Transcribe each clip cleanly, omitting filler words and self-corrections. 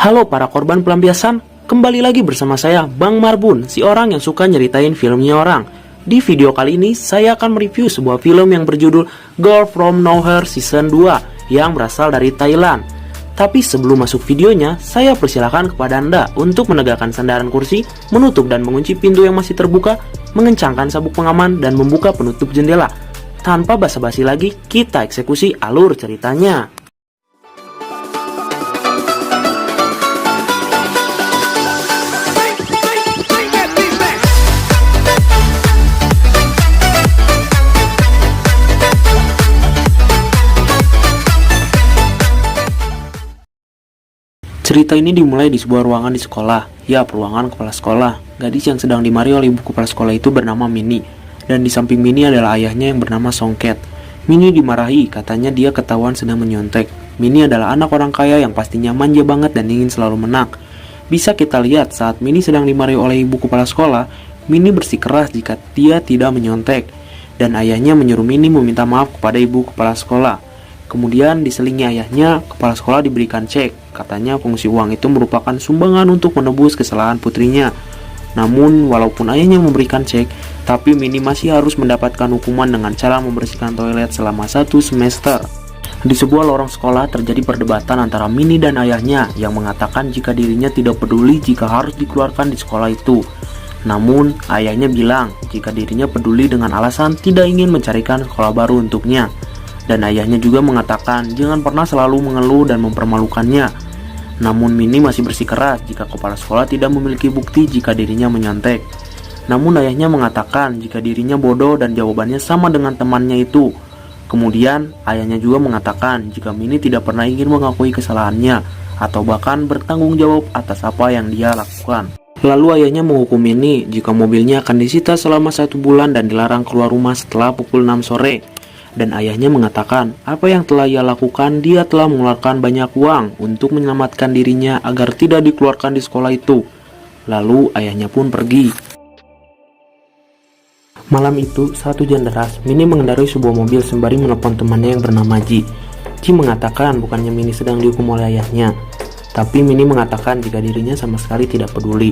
Halo para korban pelampiasan, kembali lagi bersama saya Bang Marbun, si orang yang suka nyeritain filmnya orang. Di video kali ini saya akan mereview sebuah film yang berjudul Girl From Nowhere Season 2 yang berasal dari Thailand. Tapi sebelum masuk videonya, saya persilakan kepada Anda untuk menegakkan sandaran kursi, menutup dan mengunci pintu yang masih terbuka, mengencangkan sabuk pengaman dan membuka penutup jendela. Tanpa basa-basi lagi, kita eksekusi alur ceritanya. Cerita ini dimulai di sebuah ruangan di sekolah. Ya, ruangan kepala sekolah. Gadis yang sedang dimarahi oleh ibu kepala sekolah itu bernama Minnie. Dan di samping Minnie adalah ayahnya yang bernama Songket. Minnie dimarahi, katanya dia ketahuan sedang menyontek. Minnie adalah anak orang kaya yang pastinya manja banget dan ingin selalu menang. Bisa kita lihat saat Minnie sedang dimarahi oleh ibu kepala sekolah, Minnie bersikeras jika dia tidak menyontek. Dan ayahnya menyuruh Minnie meminta maaf kepada ibu kepala sekolah. Kemudian diselingi ayahnya, kepala sekolah diberikan cek. Katanya pengisi uang itu merupakan sumbangan untuk menebus kesalahan putrinya. Namun walaupun ayahnya memberikan cek, tapi Minnie masih harus mendapatkan hukuman dengan cara membersihkan toilet selama 1 semester. Di sebuah lorong sekolah terjadi perdebatan antara Minnie dan ayahnya yang mengatakan jika dirinya tidak peduli jika harus dikeluarkan di sekolah itu. Namun ayahnya bilang jika dirinya peduli dengan alasan tidak ingin mencarikan sekolah baru untuknya. Dan ayahnya juga mengatakan jangan pernah selalu mengeluh dan mempermalukannya. Namun Minnie masih bersikeras jika kepala sekolah tidak memiliki bukti jika dirinya menyontek. Namun ayahnya mengatakan jika dirinya bodoh dan jawabannya sama dengan temannya itu. Kemudian ayahnya juga mengatakan jika Minnie tidak pernah ingin mengakui kesalahannya atau bahkan bertanggung jawab atas apa yang dia lakukan. Lalu ayahnya menghukum Minnie jika mobilnya akan disita selama 1 bulan dan dilarang keluar rumah setelah pukul 6 sore. Dan ayahnya mengatakan apa yang telah ia lakukan, dia telah mengeluarkan banyak uang untuk menyelamatkan dirinya agar tidak dikeluarkan di sekolah itu. Lalu ayahnya pun pergi. Malam itu, saat hujan deras, Minnie mengendarai sebuah mobil sembari menelpon temannya yang bernama Ji. Ji mengatakan bukannya Minnie sedang dihukum oleh ayahnya, tapi Minnie mengatakan jika dirinya sama sekali tidak peduli.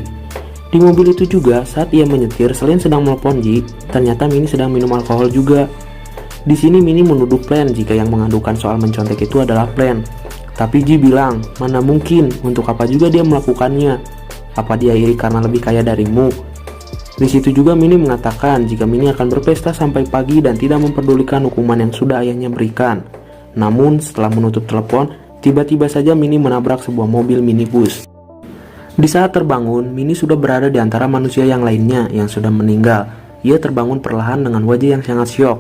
Di mobil itu juga, saat ia menyetir, selain sedang menelpon Ji, ternyata Minnie sedang minum alkohol juga. Di sini Minnie menuduh Plan jika yang mengadukan soal mencontek itu adalah Plan. Tapi Ji bilang, mana mungkin, untuk apa juga dia melakukannya? Apa dia iri karena lebih kaya darimu? Di situ juga Minnie mengatakan jika Minnie akan berpesta sampai pagi dan tidak memperdulikan hukuman yang sudah ayahnya berikan. Namun setelah menutup telepon, tiba-tiba saja Minnie menabrak sebuah mobil minibus. Di saat terbangun, Minnie sudah berada di antara manusia yang lainnya yang sudah meninggal. Ia terbangun perlahan dengan wajah yang sangat syok.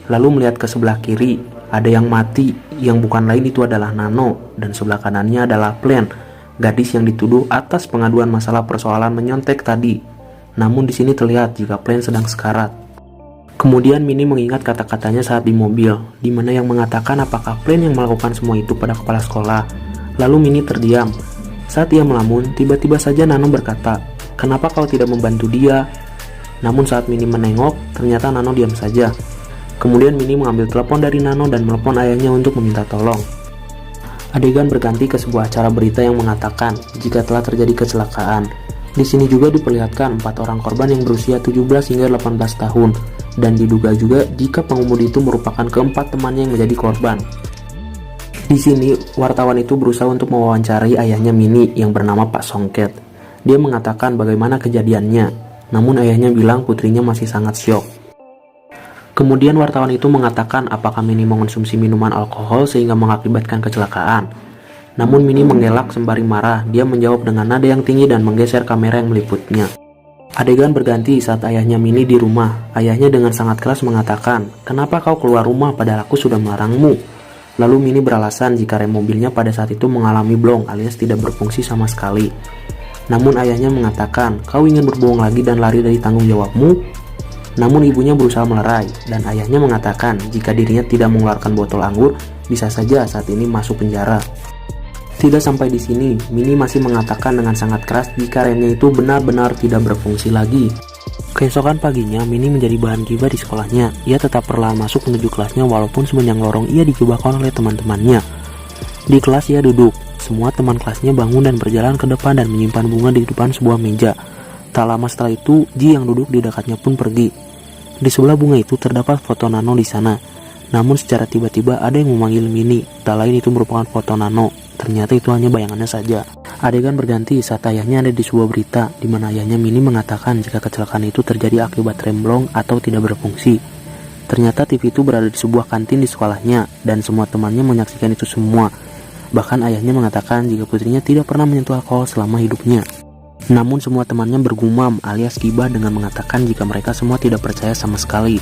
Lalu melihat ke sebelah kiri, ada yang mati, yang bukan lain itu adalah Nano, dan sebelah kanannya adalah Plan, gadis yang dituduh atas pengaduan masalah persoalan menyontek tadi. Namun di sini terlihat jika Plan sedang sekarat. Kemudian Minnie mengingat kata-katanya saat di mobil, di mana yang mengatakan apakah Plan yang melakukan semua itu pada kepala sekolah. Lalu Minnie terdiam. Saat ia melamun, tiba-tiba saja Nano berkata, "Kenapa kau tidak membantu dia?" Namun saat Minnie menengok, ternyata Nano diam saja. Kemudian Minnie mengambil telepon dari Nano dan menelepon ayahnya untuk meminta tolong. Adegan berganti ke sebuah acara berita yang mengatakan jika telah terjadi kecelakaan. Di sini juga diperlihatkan 4 orang korban yang berusia 17 hingga 18 tahun dan diduga juga jika pengemudi itu merupakan keempat temannya yang menjadi korban. Di sini wartawan itu berusaha untuk mewawancarai ayahnya Minnie yang bernama Pak Songket. Dia mengatakan bagaimana kejadiannya, namun ayahnya bilang putrinya masih sangat syok. Kemudian wartawan itu mengatakan apakah Minnie mengonsumsi minuman alkohol sehingga mengakibatkan kecelakaan. Namun Minnie mengelak sembari marah. Dia menjawab dengan nada yang tinggi dan menggeser kamera yang meliputnya. Adegan berganti saat ayahnya Minnie di rumah. Ayahnya dengan sangat keras mengatakan, "Kenapa kau keluar rumah padahal aku sudah melarangmu?" Lalu Minnie beralasan jika rem mobilnya pada saat itu mengalami blong alias tidak berfungsi sama sekali. Namun ayahnya mengatakan, "Kau ingin berbohong lagi dan lari dari tanggung jawabmu?" Namun ibunya berusaha melerai, dan ayahnya mengatakan jika dirinya tidak mengeluarkan botol anggur, bisa saja saat ini masuk penjara. Tidak sampai di sini, Minnie masih mengatakan dengan sangat keras jika remnya itu benar-benar tidak berfungsi lagi. Keesokan paginya, Minnie menjadi bahan gibah di sekolahnya. Ia tetap perlahan masuk menuju kelasnya walaupun sepanjang lorong ia dijebakkan oleh teman-temannya. Di kelas ia duduk, semua teman kelasnya bangun dan berjalan ke depan dan menyimpan bunga di depan sebuah meja. Tak lama setelah itu, Ji yang duduk di dekatnya pun pergi. Di sebelah bunga itu terdapat foto Nano di sana. Namun secara tiba-tiba ada yang memanggil Mini, tak lain itu merupakan foto Nano. Ternyata itu hanya bayangannya saja. Adegan berganti saat ayahnya ada di sebuah berita, di mana ayahnya Mini mengatakan jika kecelakaan itu terjadi akibat remblong atau tidak berfungsi. Ternyata TV itu berada di sebuah kantin di sekolahnya, dan semua temannya menyaksikan itu semua. Bahkan ayahnya mengatakan jika putrinya tidak pernah menyentuh alkohol selama hidupnya. Namun semua temannya bergumam alias gibah dengan mengatakan jika mereka semua tidak percaya sama sekali.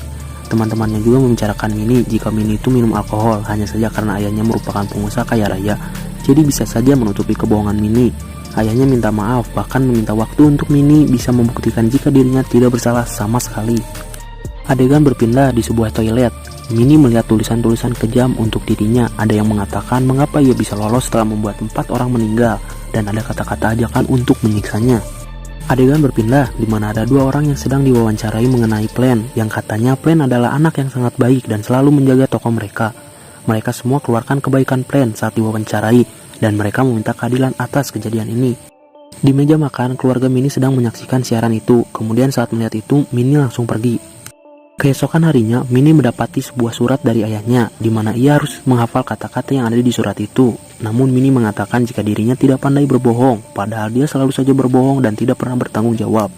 Teman-temannya juga membicarakan Mini jika Mini itu minum alkohol hanya saja karena ayahnya merupakan pengusaha kaya raya. Jadi bisa saja menutupi kebohongan Mini. Ayahnya minta maaf, bahkan meminta waktu untuk Mini bisa membuktikan jika dirinya tidak bersalah sama sekali. Adegan berpindah di sebuah toilet. Mini melihat tulisan-tulisan kejam untuk dirinya. Ada yang mengatakan mengapa ia bisa lolos setelah membuat 4 orang meninggal, dan ada kata-kata ajakan untuk menyiksanya. Adegan berpindah di mana ada 2 orang yang sedang diwawancarai mengenai Plan, yang katanya Plan adalah anak yang sangat baik dan selalu menjaga toko mereka. Mereka semua keluarkan kebaikan Plan saat diwawancarai, dan mereka meminta keadilan atas kejadian ini. Di meja makan, keluarga Mini sedang menyaksikan siaran itu. Kemudian saat melihat itu, Mini langsung pergi. Keesokan harinya, Mini mendapati sebuah surat dari ayahnya, di mana ia harus menghafal kata-kata yang ada di surat itu. Namun Mini mengatakan jika dirinya tidak pandai berbohong, padahal dia selalu saja berbohong dan tidak pernah bertanggung jawab.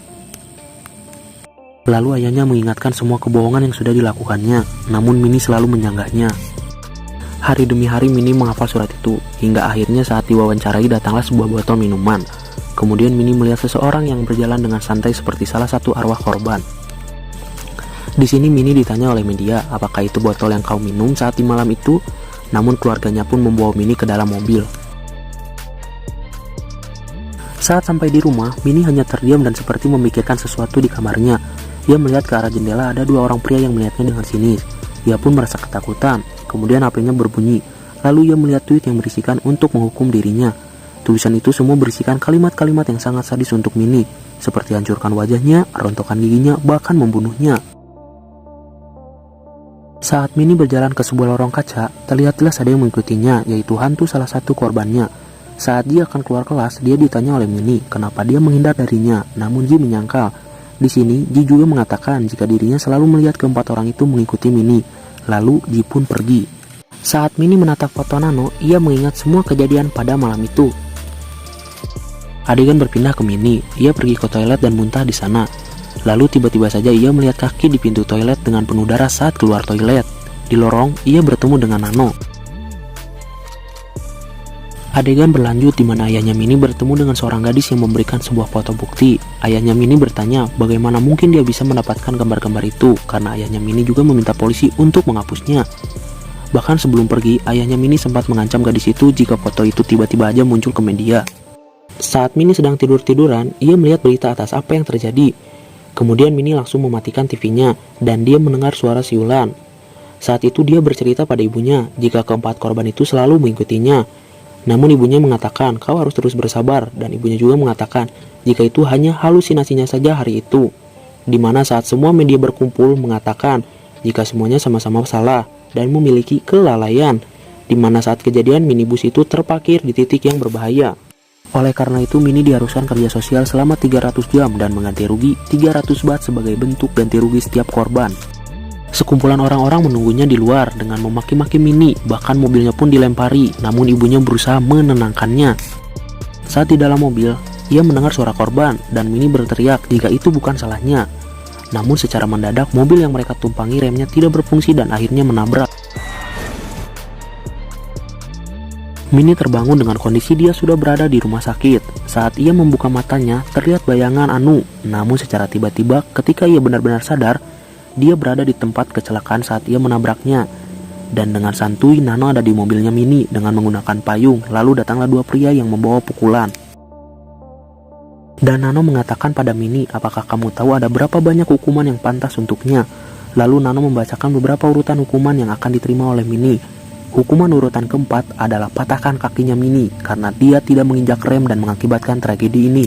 Lalu ayahnya mengingatkan semua kebohongan yang sudah dilakukannya, namun Mini selalu menyanggahnya. Hari demi hari Mini menghafal surat itu, hingga akhirnya saat diwawancarai datanglah sebuah botol minuman. Kemudian Mini melihat seseorang yang berjalan dengan santai seperti salah satu arwah korban. Di sini Mini ditanya oleh media apakah itu botol yang kau minum saat di malam itu. Namun keluarganya pun membawa Mini ke dalam mobil. Saat sampai di rumah, Mini hanya terdiam dan seperti memikirkan sesuatu di kamarnya. Ia melihat ke arah jendela, ada 2 orang pria yang melihatnya dengan sinis. Ia pun merasa ketakutan. Kemudian HP-nya berbunyi. Lalu ia melihat tweet yang berisikan untuk menghukum dirinya. Tulisan itu semua berisikan kalimat-kalimat yang sangat sadis untuk Mini, seperti hancurkan wajahnya, rontokan giginya, bahkan membunuhnya. Saat Mini berjalan ke sebuah lorong kaca, terlihat jelas ada yang mengikutinya, yaitu hantu salah satu korbannya. Saat dia akan keluar kelas, dia ditanya oleh Mini kenapa dia menghindar darinya, namun Ji menyangkal. Di sini, Ji juga mengatakan jika dirinya selalu melihat keempat orang itu mengikuti Mini. Lalu Ji pun pergi. Saat Mini menatap foto Nano, ia mengingat semua kejadian pada malam itu. Adegan berpindah ke Mini, ia pergi ke toilet dan muntah di sana. Lalu tiba-tiba saja ia melihat kaki di pintu toilet dengan penuh darah saat keluar toilet. Di lorong, ia bertemu dengan Nano. Adegan berlanjut di mana ayahnya Mini bertemu dengan seorang gadis yang memberikan sebuah foto bukti. Ayahnya Mini bertanya bagaimana mungkin dia bisa mendapatkan gambar-gambar itu, karena ayahnya Mini juga meminta polisi untuk menghapusnya. Bahkan sebelum pergi, ayahnya Mini sempat mengancam gadis itu jika foto itu tiba-tiba aja muncul ke media. Saat Mini sedang tidur-tiduran, ia melihat berita atas apa yang terjadi. Kemudian Mini langsung mematikan TV-nya dan dia mendengar suara siulan. Saat itu dia bercerita pada ibunya jika keempat korban itu selalu mengikutinya. Namun ibunya mengatakan kau harus terus bersabar, dan ibunya juga mengatakan jika itu hanya halusinasinya saja hari itu. Dimana saat semua media berkumpul mengatakan jika semuanya sama-sama salah dan memiliki kelalaian. Dimana saat kejadian minibus itu terparkir di titik yang berbahaya. Oleh karena itu Mini diharuskan kerja sosial selama 300 jam dan mengganti rugi 300 baht sebagai bentuk ganti rugi setiap korban. Sekumpulan orang-orang menunggunya di luar dengan memaki-maki Mini, bahkan mobilnya pun dilempari, namun ibunya berusaha menenangkannya. Saat di dalam mobil, ia mendengar suara korban dan Mini berteriak jika itu bukan salahnya. Namun secara mendadak mobil yang mereka tumpangi remnya tidak berfungsi dan akhirnya menabrak. Mini terbangun dengan kondisi dia sudah berada di rumah sakit. Saat ia membuka matanya, terlihat bayangan Anu. Namun secara tiba-tiba ketika ia benar-benar sadar, dia berada di tempat kecelakaan saat ia menabraknya. Dan dengan santuy, Nano ada di mobilnya Mini dengan menggunakan payung. Lalu datanglah 2 pria yang membawa pukulan. Dan Nano mengatakan pada Mini, apakah kamu tahu ada berapa banyak hukuman yang pantas untuknya? Lalu Nano membacakan beberapa urutan hukuman yang akan diterima oleh Mini. Hukuman urutan keempat adalah patahkan kakinya Mini karena dia tidak menginjak rem dan mengakibatkan tragedi ini.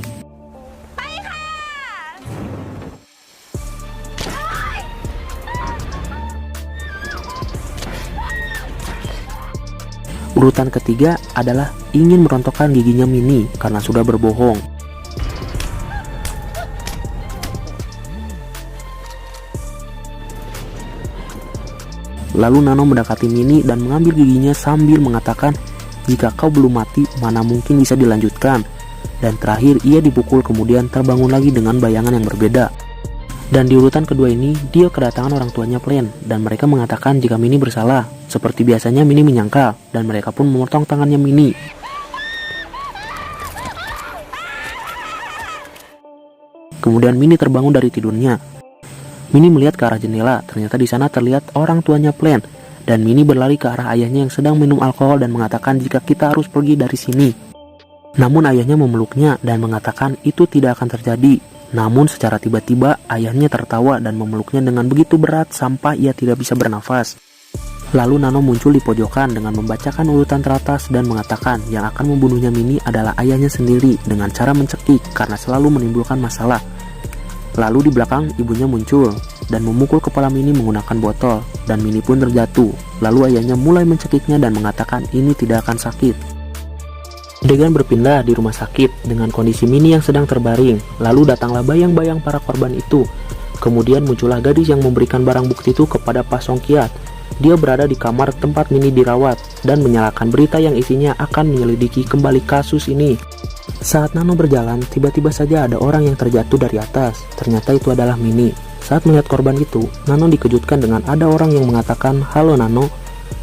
Urutan ketiga adalah ingin merontokkan giginya Mini karena sudah berbohong. Lalu Nano mendekati Mini dan mengambil giginya sambil mengatakan, "Jika kau belum mati, mana mungkin bisa dilanjutkan." Dan terakhir ia dipukul kemudian terbangun lagi dengan bayangan yang berbeda. Dan di urutan kedua ini dia kedatangan orang tuanya Plan dan mereka mengatakan jika Mini bersalah. Seperti biasanya Mini menyangkal dan mereka pun memotong tangannya Mini. Kemudian Mini terbangun dari tidurnya. Mini melihat ke arah jendela, ternyata di sana terlihat orang tuanya Plan dan Mini berlari ke arah ayahnya yang sedang minum alkohol dan mengatakan jika kita harus pergi dari sini. Namun ayahnya memeluknya dan mengatakan itu tidak akan terjadi. Namun secara tiba-tiba ayahnya tertawa dan memeluknya dengan begitu berat sampai ia tidak bisa bernafas. Lalu Nano muncul di pojokan dengan membacakan urutan teratas dan mengatakan yang akan membunuhnya Mini adalah ayahnya sendiri dengan cara mencekik karena selalu menimbulkan masalah. Lalu di belakang ibunya muncul dan memukul kepala Mini menggunakan botol dan Mini pun terjatuh. Lalu ayahnya mulai mencekiknya dan mengatakan ini tidak akan sakit. Adegan berpindah di rumah sakit dengan kondisi Mini yang sedang terbaring. Lalu datanglah bayang-bayang para korban itu. Kemudian muncullah gadis yang memberikan barang bukti itu kepada Pak Songkiat. Dia berada di kamar tempat Mini dirawat dan menyalakan berita yang isinya akan menyelidiki kembali kasus ini. Saat Nano berjalan, tiba-tiba saja ada orang yang terjatuh dari atas. Ternyata itu adalah Mini. Saat melihat korban itu, Nano dikejutkan dengan ada orang yang mengatakan, "Halo Nano,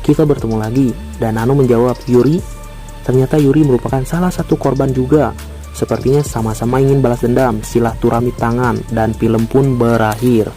kita bertemu lagi." Dan Nano menjawab, "Yuri?" Ternyata Yuri merupakan salah satu korban juga. Sepertinya sama-sama ingin balas dendam, silaturahmi tangan, dan film pun berakhir.